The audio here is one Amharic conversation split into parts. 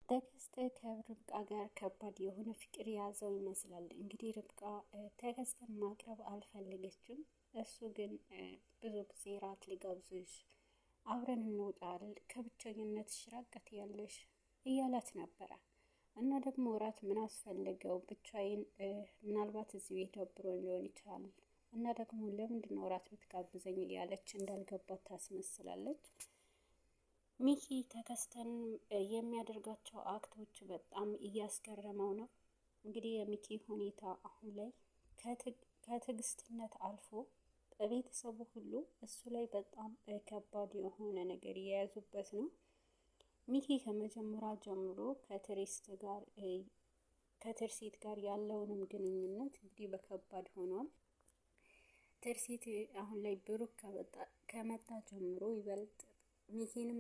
ተከስተ ከርብቃ ጋር ከባድ የሆነ ፍቅር የያዘው ይመስላል። እንግዲህ ርብቃ ተከስተን ማቅረብ አልፈለገችም። እሱ ግን ብዙ ጊዜ ራት ልጋብዝሽ፣ አብረን እንውጣል፣ ከብቸኝነትሽ ራቀት ያለሽ እያላት ነበረ። እና ደግሞ ራት ምን አስፈለገው? ብቻዬን ምናልባት እዚህ ቤት ደብሮኝ ሊሆን ይችላል። እና ደግሞ ለምንድን ነው ራት ብትጋብዘኝ እያለች እንዳልገባት ታስመስላለች። ሚኪ ተከስተን የሚያደርጋቸው አክቶች በጣም እያስገረመው ነው። እንግዲህ የሚኪ ሁኔታ አሁን ላይ ከትዕግስትነት አልፎ በቤተሰቡ ሁሉ እሱ ላይ በጣም ከባድ የሆነ ነገር የያዙበት ነው። ሚኪ ከመጀመሪያ ጀምሮ ከትርሲት ጋር ያለውንም ግንኙነት እንግዲህ በከባድ ሆኗል። ትርሲት አሁን ላይ ብሩክ ከመጣ ጀምሮ ይበልጥ ሚኪንም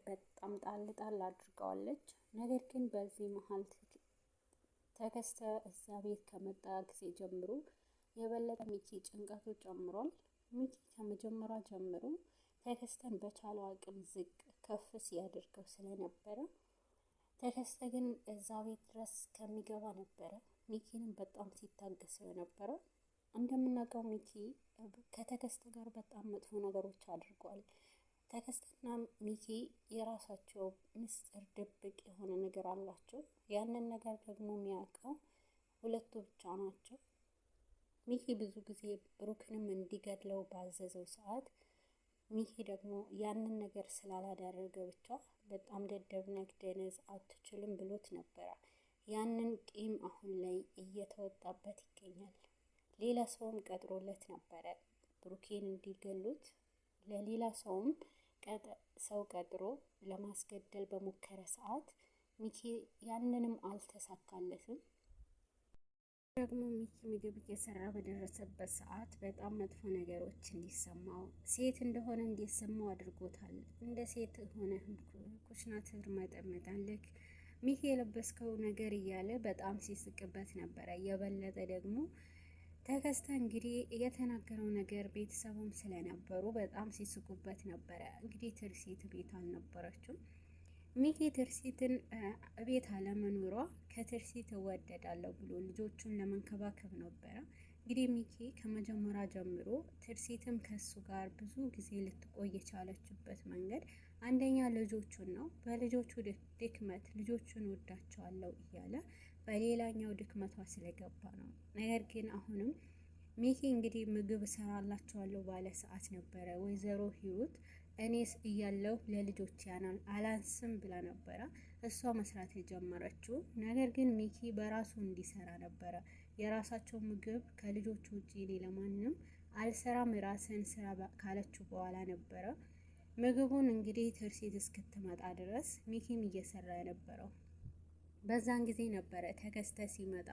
በጣም ጣል ጣል አድርገዋለች። ነገር ግን በዚህ መሀል ተከስተ እዛ ቤት ከመጣ ጊዜ ጀምሮ የበለጠ ሚኪ ጭንቀቱ ጨምሯል። ሚኪ ከመጀመሪያ ጀምሮ ተከስተን በቻለው አቅም ዝቅ ከፍ ሲያደርገው ስለነበረ ተከስተ ግን እዛ ቤት ድረስ ከሚገባ ነበረ ሚኪንም በጣም ሲታገሰው የነበረው። እንደምናውቀው ሚኪ ከተከስተ ጋር በጣም መጥፎ ነገሮች አድርጓል። ተከስተና ሚኪ የራሳቸው ምስጢር ድብቅ የሆነ ነገር አላቸው። ያንን ነገር ደግሞ የሚያውቀው ሁለቱ ብቻ ናቸው። ሚኪ ብዙ ጊዜ ብሩክንም እንዲገድለው ባዘዘው ሰዓት ሚኪ ደግሞ ያንን ነገር ስላላደረገ ብቻ በጣም ደደብ ነህ፣ ደነዝ፣ አትችልም ብሎት ነበረ። ያንን ቂም አሁን ላይ እየተወጣበት ይገኛል። ሌላ ሰውም ቀጥሮለት ነበረ ብሩኬን እንዲገሉት። ለሌላ ሰውም ሰው ቀጥሮ ለማስገደል በሞከረ ሰዓት ሚኪ ያንንም አልተሳካለትም። ደግሞ ሚኪ ምግብ እየሰራ በደረሰበት ሰዓት በጣም መጥፎ ነገሮች እንዲሰማው፣ ሴት እንደሆነ እንዲሰማው አድርጎታል። እንደ ሴት ሆነ ኩሽና ትርመጠመጣለህ፣ ሚኪ የለበስከው ነገር እያለ በጣም ሲስቅበት ነበረ። የበለጠ ደግሞ ተከስተ እንግዲህ የተናገረው ነገር ቤተሰቡም ስለነበሩ በጣም ሲስቁበት ነበረ። እንግዲህ ትርሲት ቤት አልነበረችም። ሚኪ ትርሲትን ቤት አለመኖሯ ከትርሲት እወደዳለሁ ብሎ ልጆቹን ለመንከባከብ ነበረ። እንግዲህ ሚኪ ከመጀመሪያ ጀምሮ ትርሲትም ከሱ ጋር ብዙ ጊዜ ልትቆይ የቻለችበት መንገድ አንደኛ ልጆቹን ነው። በልጆቹ ድክመት ልጆቹን ወዳቸዋለሁ እያለ በሌላኛው ድክመቷ ስለገባ ነው። ነገር ግን አሁንም ሚኪ እንግዲህ ምግብ እሰራላቸዋለሁ ባለ ሰዓት ነበረ ወይዘሮ ሂሩት እኔስ እያለሁ ለልጆች ያናል አላንስም ብላ ነበረ እሷ መስራት የጀመረችው። ነገር ግን ሚኪ በራሱ እንዲሰራ ነበረ የራሳቸው ምግብ ከልጆቹ ውጪ እኔ ለማንም አልሰራም ራስን ስራ ካለችው በኋላ ነበረ ምግቡን እንግዲህ ትርሲት እስክትመጣ ድረስ ሚኪም እየሰራ የነበረው። በዛን ጊዜ ነበረ ተከስተ ሲመጣ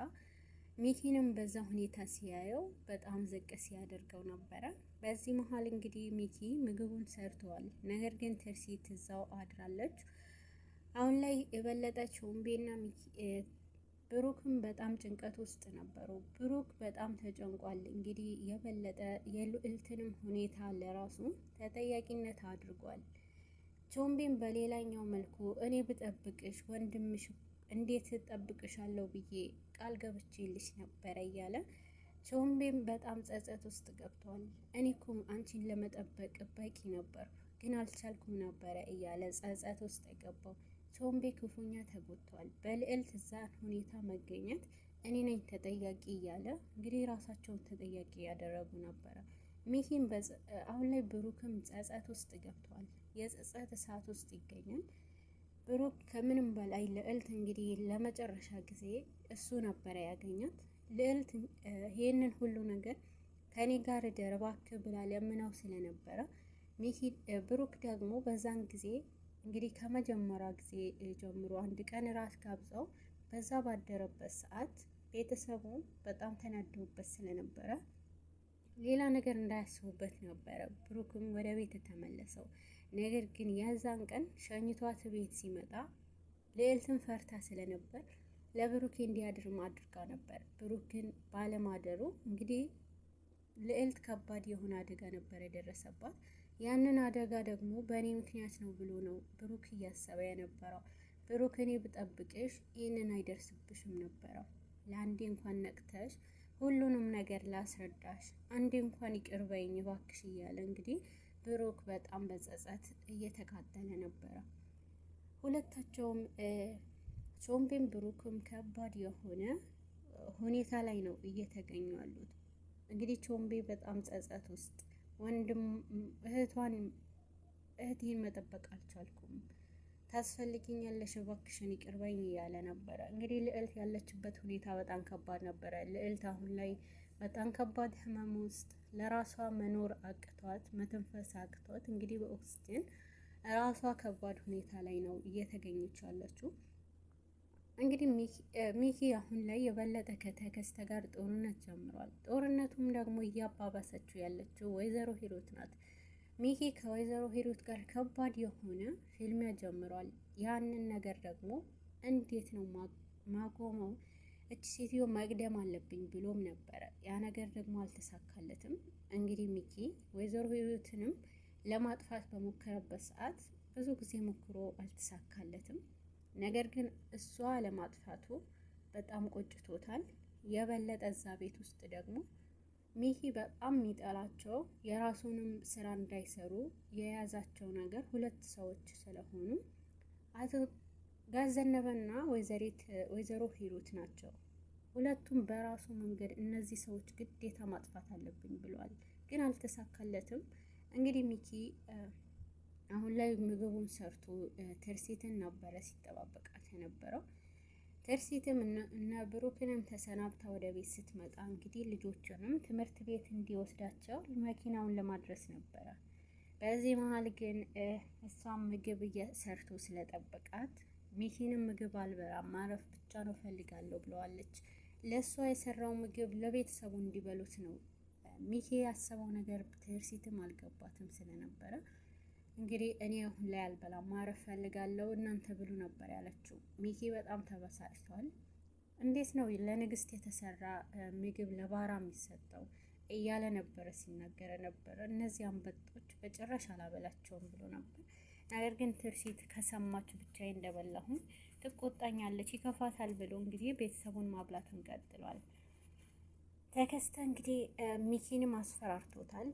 ሚኪንም በዛ ሁኔታ ሲያየው በጣም ዝቅ ሲያደርገው ነበረ። በዚህ መሀል እንግዲህ ሚኪ ምግቡን ሰርተዋል። ነገር ግን ትርሲት እዛው አድራለች። አሁን ላይ የበለጠች ወንቤና ብሩክም በጣም ጭንቀት ውስጥ ነበሩ። ብሩክ በጣም ተጨንቋል። እንግዲህ የበለጠ የልዕልትንም ሁኔታ ለራሱ ተጠያቂነት አድርጓል። ቾምቤን በሌላኛው መልኩ እኔ ብጠብቅሽ ወንድምሽ እንዴት እጠብቅሻለሁ ብዬ ቃል ገብቼልሽ ነበረ እያለ ቾምቤም በጣም ጸጸት ውስጥ ገብቷል። እኔ እኮ አንቺን ለመጠበቅ በቂ ነበር ግን አልቻልኩም ነበረ እያለ ጸጸት ውስጥ የገባው ቾምቤ ክፉኛ ተጎድቷል። በልዕልት እዛ ሁኔታ መገኘት እኔ ነኝ ተጠያቂ እያለ እንግዲህ ራሳቸውን ተጠያቂ ያደረጉ ነበረ። ሚኪም አሁን ላይ ብሩክም ጸጸት ውስጥ ገብቷል። የጸጸት እሳት ውስጥ ይገኛል። ብሩክ ከምንም በላይ ልዕልት እንግዲህ ለመጨረሻ ጊዜ እሱ ነበረ ያገኛት። ልዕልት ይህንን ሁሉ ነገር ከኔ ጋር ደርባክ ብላ ለምናው ስለነበረ ብሩክ ደግሞ በዛን ጊዜ እንግዲህ ከመጀመሪያ ጊዜ ጀምሮ አንድ ቀን ራት ጋብዘው በዛ ባደረበት ሰዓት ቤተሰቡ በጣም ተናደውበት ስለነበረ ሌላ ነገር እንዳያስቡበት ነበረ ብሩክም ወደ ቤት ተመለሰው። ነገር ግን ያዛን ቀን ሸኝቷት ቤት ሲመጣ ልዕልትን ፈርታ ስለነበር ለብሩክ እንዲያድርም አድርጋ ነበር። ብሩክ ግን ባለማደሩ እንግዲህ ልዕልት ከባድ የሆነ አደጋ ነበር የደረሰባት። ያንን አደጋ ደግሞ በእኔ ምክንያት ነው ብሎ ነው ብሩክ እያሰበ የነበረው። ብሩክ እኔ ብጠብቅሽ ይህንን አይደርስብሽም ነበረ። ለአንዴ እንኳን ነቅተሽ ሁሉንም ነገር ላስረዳሽ፣ አንዴ እንኳን ይቅር በይኝ እባክሽ እያለ እንግዲህ ብሩክ በጣም በጸጸት እየተቃጠለ ነበረ። ሁለታቸውም ቾምቤም ብሩክም ከባድ የሆነ ሁኔታ ላይ ነው እየተገኙ ያሉት። እንግዲህ ቾምቤ በጣም ጸጸት ውስጥ ወንድም እህቴን መጠበቅ አልቻልኩም፣ ታስፈልጊኛለሽ እባክሽን ይቅር በይኝ እያለ ነበረ። እንግዲህ ልዕልት ያለችበት ሁኔታ በጣም ከባድ ነበረ። ልዕልት አሁን ላይ በጣም ከባድ ህመም ውስጥ ለራሷ መኖር አቅቷት መተንፈስ አቅቷት እንግዲህ በኦክስጅን ራሷ ከባድ ሁኔታ ላይ ነው እየተገኘች ያለችው። እንግዲህ ሚኪ አሁን ላይ የበለጠ ከተከስተ ጋር ጦርነት ጀምሯል። ጦርነቱም ደግሞ እያባባሰችው ያለችው ወይዘሮ ሂሩት ናት። ሚኪ ከወይዘሮ ሂሩት ጋር ከባድ የሆነ ፊልሚያ ጀምሯል። ያንን ነገር ደግሞ እንዴት ነው ማቆመው? እች ሴትዮ መቅደም አለብኝ ብሎም ነበረ። ያ ነገር ደግሞ አልተሳካለትም። እንግዲህ ሚኪ ወይዘሮ ሂሩትንም ለማጥፋት በሞከረበት ሰዓት ብዙ ጊዜ ሞክሮ አልተሳካለትም። ነገር ግን እሷ ለማጥፋቱ በጣም ቆጭቶታል። የበለጠ እዛ ቤት ውስጥ ደግሞ ሚኪ በጣም የሚጠላቸው የራሱንም ስራ እንዳይሰሩ የያዛቸው ነገር ሁለት ሰዎች ስለሆኑ አቶ ጋዘነበና ወይዘሮ ሂሩት ናቸው። ሁለቱም በራሱ መንገድ እነዚህ ሰዎች ግዴታ ማጥፋት አለብኝ ብለዋል። ግን አልተሳካለትም። እንግዲህ ሚኪ አሁን ላይ ምግቡን ሰርቶ ትርሲትን ነበረ ሲጠባበቃት የነበረው። ትርሲትም እነ ብሩክንም ተሰናብታ ወደ ቤት ስትመጣ እንግዲህ ልጆቹንም ትምህርት ቤት እንዲወስዳቸው መኪናውን ለማድረስ ነበረ። በዚህ መሀል ግን እሷም ምግብ ሰርቶ ስለጠበቃት ሚኪንም ምግብ አልበላም ማረፍ ብቻ ነው ፈልጋለሁ ብለዋለች። ለእሷ የሰራው ምግብ ለቤተሰቡ እንዲበሉት ነው ሚኪ ያሰበው ነገር ትርሲትም አልገባትም ስለነበረ እንግዲህ እኔ አሁን ላይ አልበላም ማረፍ ፈልጋለሁ እናንተ ብሉ ነበር ያለችው። ሚኪ በጣም ተበሳጭቷል። እንዴት ነው ለንግስት የተሰራ ምግብ ለባራ የሚሰጠው እያለ ነበረ ሲናገረ ነበረ። እነዚህ አንበጦች በጭራሽ አላበላቸውም ብሎ ነበር። ነገር ግን ትርሲት ከሰማች ብቻዬን እንደበላሁኝ ትቆጣኛለች፣ ይከፋታል ብሎ እንግዲህ ቤተሰቡን ማብላቱን ቀጥሏል። ተከስተ እንግዲህ ሚኪንም አስፈራርቶታል።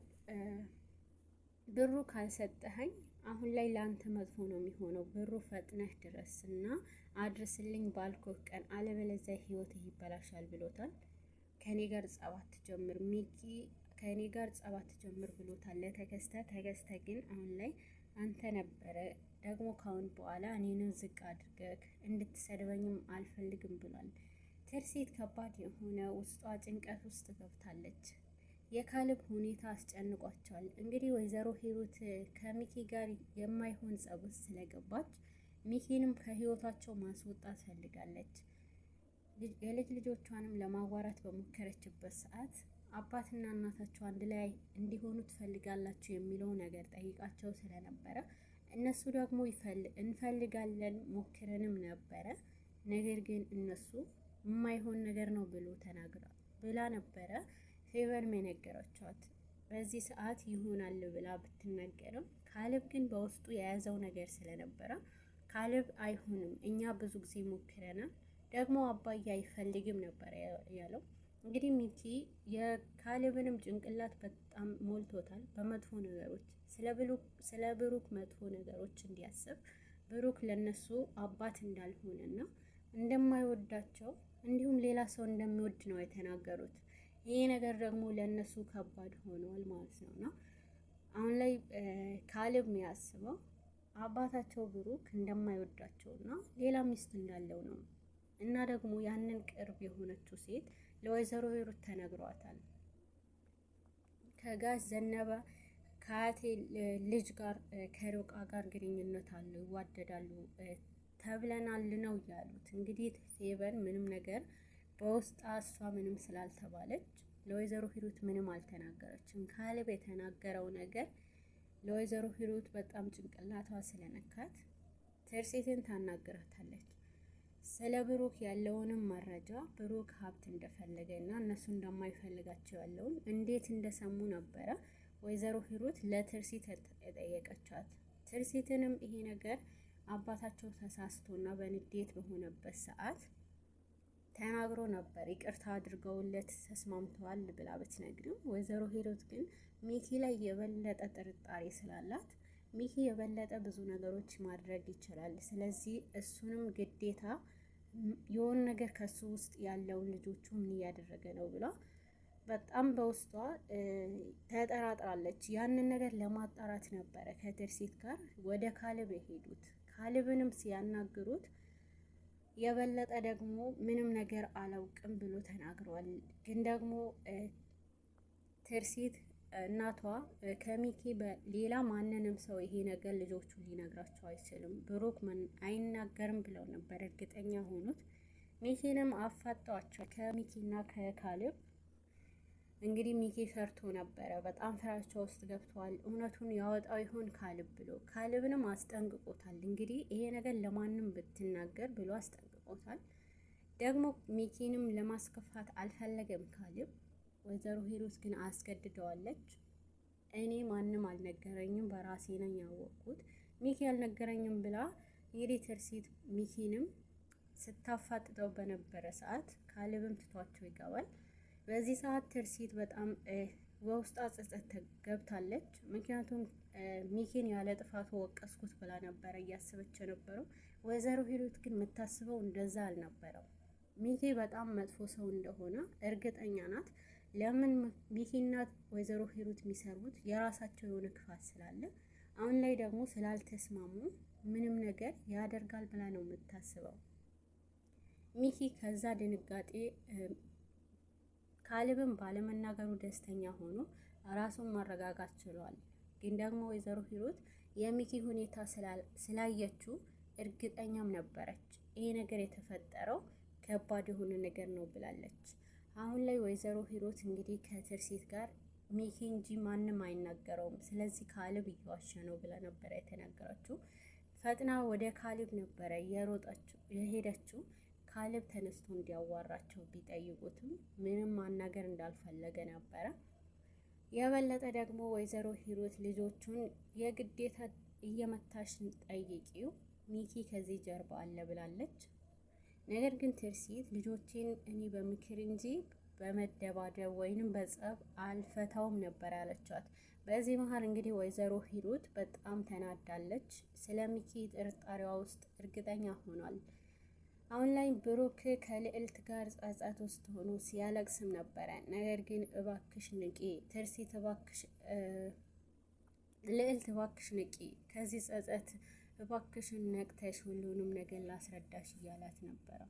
ብሩ ካልሰጠኸኝ አሁን ላይ ለአንተ መጥፎ ነው የሚሆነው፣ ብሩ ፈጥነህ ድረስና አድርስልኝ ባልኮህ ቀን አለበለዚያ ህይወትህ ይበላሻል ብሎታል። ከኔ ጋር ጸባት ጀምር ሚኪ፣ ከኔ ጋር ጸባት ጀምር ብሎታል ለተከስተ። ተከስተ ግን አሁን ላይ አንተ ነበረ ደግሞ ካሁን በኋላ እኔንም ዝቅ አድርገህ እንድትሰድበኝም አልፈልግም ብሏል። ትርሲት ከባድ የሆነ ውስጧ ጭንቀት ውስጥ ገብታለች። የካልብ ሁኔታ አስጨንቋቸዋል። እንግዲህ ወይዘሮ ሂሩት ከሚኪ ጋር የማይሆን ጸብ ውስጥ ስለገባች ሚኪንም ከህይወታቸው ማስወጣት ፈልጋለች። የልጅ ልጆቿንም ለማዋራት በሞከረችበት ሰዓት አባትና እናታቸው አንድ ላይ እንዲሆኑ ትፈልጋላችሁ የሚለው ነገር ጠይቃቸው ስለነበረ እነሱ ደግሞ እንፈልጋለን ሞክረንም ነበረ። ነገር ግን እነሱ የማይሆን ነገር ነው ብላ ነበረ ፌቨንም የነገረቻት። በዚህ ሰዓት ይሆናል ብላ ብትነገርም ካልብ ግን በውስጡ የያዘው ነገር ስለነበረ ካልብ አይሆንም፣ እኛ ብዙ ጊዜ ሞክረናል፣ ደግሞ አባዬ አይፈልግም ነበር ያለው። እንግዲህ ሚኪ የካልብንም ጭንቅላት በጣም ሞልቶታል በመጥፎ ነገሮች፣ ስለ ብሩክ መጥፎ ነገሮች እንዲያስብ፣ ብሩክ ለነሱ አባት እንዳልሆነና እንደማይወዳቸው እንዲሁም ሌላ ሰው እንደሚወድ ነው የተናገሩት። ይሄ ነገር ደግሞ ለነሱ ከባድ ሆኗል ማለት ነውና አሁን ላይ ካልብ የሚያስበው አባታቸው ብሩክ እንደማይወዳቸውና ሌላ ሚስት እንዳለው ነው። እና ደግሞ ያንን ቅርብ የሆነችው ሴት ለወይዘሮ ሂሩት ተነግሯታል። ከጋሽ ዘነበ ከአያቴ ልጅ ጋር ከሩቃ ጋር ግንኙነት አለው ይዋደዳሉ ተብለናል ነው ያሉት። እንግዲህ ፌቨን ምንም ነገር በውስጥ እሷ ምንም ስላልተባለች ለወይዘሮ ሂሩት ምንም አልተናገረችም። ካልብ የተናገረው ነገር ለወይዘሮ ሂሩት በጣም ጭንቅላቷ ስለነካት ትርሲትን ታናግራታለች። ስለ ብሩክ ያለውንም መረጃ ብሩክ ሀብት እንደፈለገ እና እነሱ እንደማይፈልጋቸው ያለውን እንዴት እንደሰሙ ነበረ ወይዘሮ ሂሩት ለትርሲት የጠየቀቻት። ትርሲትንም ይሄ ነገር አባታቸው ተሳስቶና በንዴት በሆነበት ሰዓት ተናግሮ ነበር። ይቅርታ አድርገውለት ተስማምተዋል ብላ ብትነግርም ወይዘሮ ሂሩት ግን ሚኪ ላይ የበለጠ ጥርጣሬ ስላላት ሚኪ የበለጠ ብዙ ነገሮች ማድረግ ይችላል፣ ስለዚህ እሱንም ግዴታ የሆነ ነገር ከሱ ውስጥ ያለውን ልጆቹ ምን እያደረገ ነው ብላ በጣም በውስጧ ተጠራጥራለች። ያንን ነገር ለማጣራት ነበረ ከትርሲት ጋር ወደ ካሌብ የሄዱት። ካሌብንም ሲያናግሩት የበለጠ ደግሞ ምንም ነገር አላውቅም ብሎ ተናግሯል። ግን ደግሞ ትርሲት እናቷ ከሚኪ በሌላ ማንንም ሰው ይሄ ነገር ልጆቹ ሊነግራቸው አይችልም፣ ብሩክ አይናገርም ብለው ነበር እርግጠኛ ሆኑት። ሚኪንም አፋጧቸው ከሚኪና ከካሌብ። እንግዲህ ሚኪ ፈርቶ ነበረ፣ በጣም ፍራቻ ውስጥ ገብተዋል። እውነቱን ያወጣው ይሆን ካሌብ ብሎ ካሌብንም አስጠንቅቆታል። እንግዲህ ይሄ ነገር ለማንም ብትናገር ብሎ አስጠንቅቆታል። ደግሞ ሚኪንም ለማስከፋት አልፈለገም ካሌብ። ወይዘሮ ሂሩት ግን አስገድደዋለች። እኔ ማንም አልነገረኝም በራሴ ነኝ ያወቅኩት፣ ሚኪ አልነገረኝም ብላ እንግዲህ ትርሲት ሚኪንም ስታፋጥጠው በነበረ ሰዓት ካሌብም ትቷቸው ይገባል። በዚህ ሰዓት ትርሲት በጣም በውስጧ ጸጸት ገብታለች። ምክንያቱም ሚኪን ያለ ጥፋቱ ወቀስኩት ብላ ነበረ እያሰበች የነበረው። ወይዘሮ ሂሩት ግን የምታስበው እንደዛ አልነበረም። ሚኪ በጣም መጥፎ ሰው እንደሆነ እርግጠኛ ናት። ለምን ሚኪና ወይዘሮ ሂሩት የሚሰሩት የራሳቸው የሆነ ክፋት ስላለ አሁን ላይ ደግሞ ስላልተስማሙ ምንም ነገር ያደርጋል ብላ ነው የምታስበው። ሚኪ ከዛ ድንጋጤ ካሌብን ባለመናገሩ ደስተኛ ሆኖ ራሱን ማረጋጋት ችሏል። ግን ደግሞ ወይዘሮ ሂሩት የሚኪ ሁኔታ ስላየችው እርግጠኛም ነበረች ይሄ ነገር የተፈጠረው ከባድ የሆነ ነገር ነው ብላለች። አሁን ላይ ወይዘሮ ሂሩት እንግዲህ ከትርሲት ጋር ሚኪ እንጂ ማንም አይናገረውም፣ ስለዚህ ካሌብ እየዋሸ ነው ብላ ነበረ የተናገረችው። ፈጥና ወደ ካሌብ ነበረ የሄደችው። ካሌብ ተነስቶ እንዲያዋራቸው ቢጠይቁትም ምንም ማናገር እንዳልፈለገ ነበረ። የበለጠ ደግሞ ወይዘሮ ሂሩት ልጆቹን የግዴታ እየመታሽ ጠይቂው ሚኪ ከዚህ ጀርባ አለ ብላለች። ነገር ግን ትርሲት ልጆቼን እኔ በምክር እንጂ በመደባደብ ወይንም በጸብ አልፈታውም ነበር ያለቻት። በዚህ መሀል እንግዲህ ወይዘሮ ሂሩት በጣም ተናዳለች። ስለ ሚኪ ጥርጣሬዋ ውስጥ እርግጠኛ ሆኗል። አሁን ላይ ብሩክ ከልዕልት ጋር ጸጸት ውስጥ ሆኖ ሲያለቅስም ነበረ። ነገር ግን እባክሽ ንቂ ትርሲት፣ እባክሽ ልዕልት፣ እባክሽ ንቂ ከዚህ ጸጸት እባክሽን ነቅተሽ ሁሉንም ነገር ላስረዳሽ እያላት ነበረ።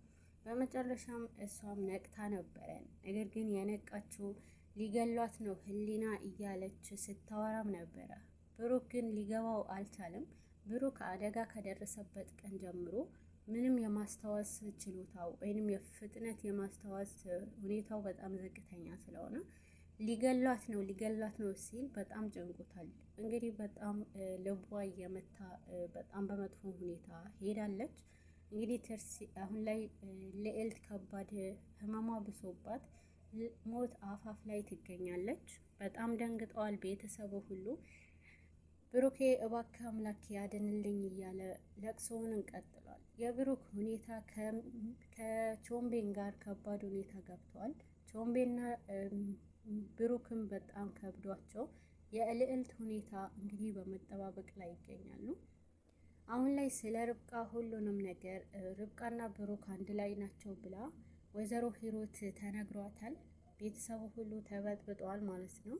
በመጨረሻም እሷም ነቅታ ነበረ። ነገር ግን የነቃችው ሊገሏት ነው ህሊና እያለች ስታወራም ነበረ። ብሩክ ግን ሊገባው አልቻለም። ብሩክ አደጋ ከደረሰበት ቀን ጀምሮ ምንም የማስታወስ ችሎታው ወይንም የፍጥነት የማስታወስ ሁኔታው በጣም ዝቅተኛ ስለሆነ ሊገሏት ነው ሲል በጣም ጨንቆታል። እንግዲህ በጣም ልቧ እየመታ በጣም በመጥፎ ሁኔታ ሄዳለች። እንግዲህ አሁን ላይ ልዕልት ከባድ ህመሟ ብሶባት ሞት አፋፍ ላይ ትገኛለች። በጣም ደንግጠዋል ቤተሰቡ ሁሉ። ብሩኬ እባክህ አምላክ ያድንልኝ እያለ ለቅሶውን ቀጥሏል። የብሩክ ሁኔታ ከቾምቤን ጋር ከባድ ሁኔታ ገብተዋል። ቾምቤና ብሩክም በጣም ከብዷቸው የልዕልት ሁኔታ እንግዲህ በመጠባበቅ ላይ ይገኛሉ። አሁን ላይ ስለ ርብቃ ሁሉንም ነገር ርብቃና ብሩክ አንድ ላይ ናቸው ብላ ወይዘሮ ሂሩት ተነግሯታል። ቤተሰቡ ሁሉ ተበጥብጠዋል ማለት ነው።